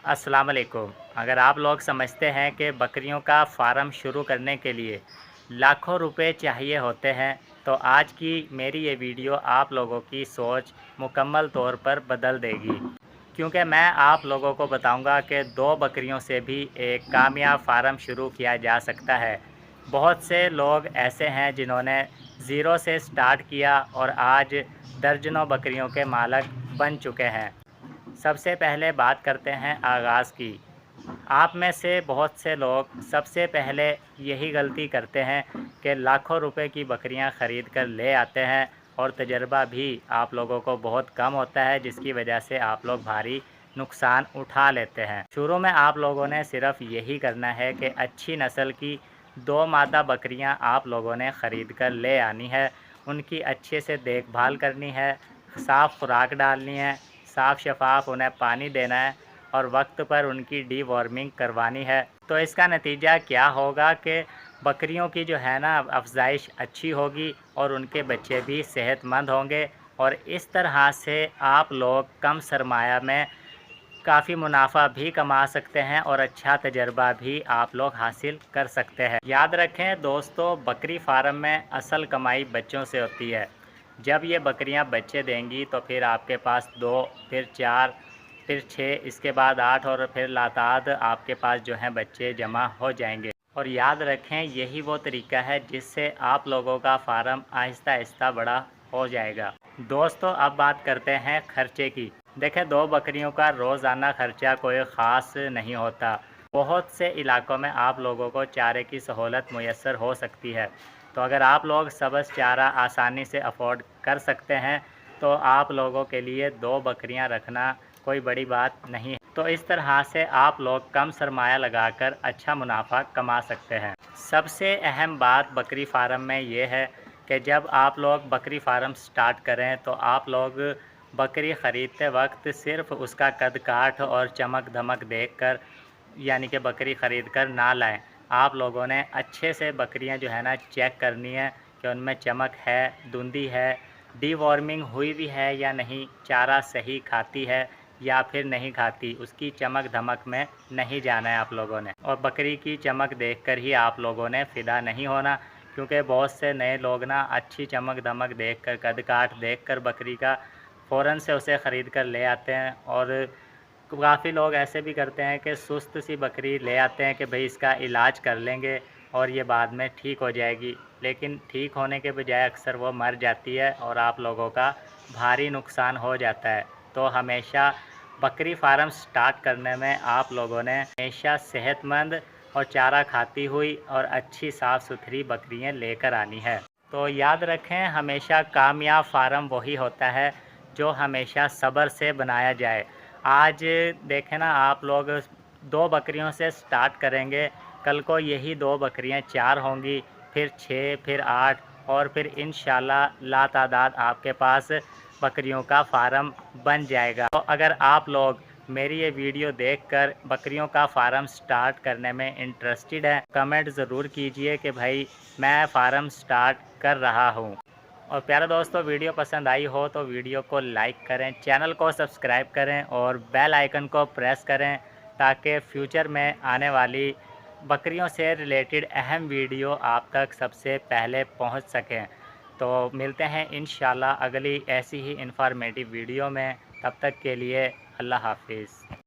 अस्सलाम वालेकुम। अगर आप लोग समझते हैं कि बकरियों का फ़ार्म शुरू करने के लिए लाखों रुपए चाहिए होते हैं, तो आज की मेरी ये वीडियो आप लोगों की सोच मुकम्मल तौर पर बदल देगी। क्योंकि मैं आप लोगों को बताऊंगा कि 2 बकरियों से भी एक कामयाब फ़ार्म शुरू किया जा सकता है। बहुत से लोग ऐसे हैं जिन्होंने ज़ीरो से स्टार्ट किया और आज दर्जनों बकरियों के मालिक बन चुके हैं। सबसे पहले बात करते हैं आगाज़ की। आप में से बहुत से लोग सबसे पहले यही गलती करते हैं कि लाखों रुपए की बकरियां ख़रीद कर ले आते हैं और तजर्बा भी आप लोगों को बहुत कम होता है, जिसकी वजह से आप लोग भारी नुकसान उठा लेते हैं। शुरू में आप लोगों ने सिर्फ यही करना है कि अच्छी नस्ल की 2 मादा बकरियां आप लोगों ने ख़रीद कर ले आनी है। उनकी अच्छे से देखभाल करनी है, साफ़ खुराक डालनी है, साफ़ शफाफ उन्हें पानी देना है और वक्त पर उनकी डीवॉर्मिंग करवानी है। तो इसका नतीजा क्या होगा कि बकरियों की जो है ना अफजाइश अच्छी होगी और उनके बच्चे भी सेहतमंद होंगे और इस तरह से आप लोग कम सरमाया में काफ़ी मुनाफा भी कमा सकते हैं और अच्छा तजर्बा भी आप लोग हासिल कर सकते हैं। याद रखें दोस्तों, बकरी फार्म में असल कमाई बच्चों से होती है। जब ये बकरियां बच्चे देंगी तो फिर आपके पास 2, फिर 4, फिर 6, इसके बाद 8 और फिर लाताद आपके पास जो हैं बच्चे जमा हो जाएंगे। और याद रखें, यही वो तरीका है जिससे आप लोगों का फार्म आहिस्ता आहिस्ता बड़ा हो जाएगा। दोस्तों, अब बात करते हैं खर्चे की। देखें, 2 बकरियों का रोज़ाना खर्चा कोई ख़ास नहीं होता। बहुत से इलाकों में आप लोगों को चारे की सहूलत मुयस्सर हो सकती है। तो अगर आप लोग सब्ज़ चारा आसानी से अफोर्ड कर सकते हैं तो आप लोगों के लिए 2 बकरियां रखना कोई बड़ी बात नहीं है। तो इस तरह से आप लोग कम सरमाया लगाकर अच्छा मुनाफा कमा सकते हैं। सबसे अहम बात बकरी फार्म में ये है कि जब आप लोग बकरी फार्म स्टार्ट करें तो आप लोग बकरी ख़रीदते वक्त सिर्फ़ उसका कद काठ और चमक धमक देखकर यानी कि बकरी ख़रीद कर ना लाएं। आप लोगों ने अच्छे से बकरियां जो है ना चेक करनी है कि उनमें चमक है, धुंधी है, डीवॉर्मिंग हुई भी है या नहीं, चारा सही खाती है या फिर नहीं खाती, उसकी चमक धमक में नहीं जाना है आप लोगों ने। और बकरी की चमक देखकर ही आप लोगों ने फ़िदा नहीं होना, क्योंकि बहुत से नए लोग ना अच्छी चमक धमक देखकर, कद काठ देखकर बकरी का फ़ौरन से उसे ख़रीद कर ले आते हैं। और काफ़ी लोग ऐसे भी करते हैं कि सुस्त सी बकरी ले आते हैं कि भाई इसका इलाज कर लेंगे और ये बाद में ठीक हो जाएगी, लेकिन ठीक होने के बजाय अक्सर वो मर जाती है और आप लोगों का भारी नुकसान हो जाता है। तो हमेशा बकरी फार्म स्टार्ट करने में आप लोगों ने हमेशा सेहतमंद और चारा खाती हुई और अच्छी साफ़ सुथरी बकरियां लेकर आनी है। तो याद रखें, हमेशा कामयाब फार्म वही होता है जो हमेशा सब्र से बनाया जाए। आज देखें ना, आप लोग 2 बकरियों से स्टार्ट करेंगे, कल को यही 2 बकरियां 4 होंगी, फिर 6, फिर 8 और फिर इंशाल्लाह लातादाद आपके पास बकरियों का फार्म बन जाएगा। तो अगर आप लोग मेरी ये वीडियो देखकर बकरियों का फार्म स्टार्ट करने में इंटरेस्टेड हैं, कमेंट ज़रूर कीजिए कि भाई मैं फ़ार्म स्टार्ट कर रहा हूँ। और प्यारे दोस्तों, वीडियो पसंद आई हो तो वीडियो को लाइक करें, चैनल को सब्सक्राइब करें और बेल आइकन को प्रेस करें, ताकि फ्यूचर में आने वाली बकरियों से रिलेटेड अहम वीडियो आप तक सबसे पहले पहुंच सकें। तो मिलते हैं इंशाल्लाह अगली ऐसी ही इंफॉर्मेटिव वीडियो में। तब तक के लिए अल्लाह हाफिज़।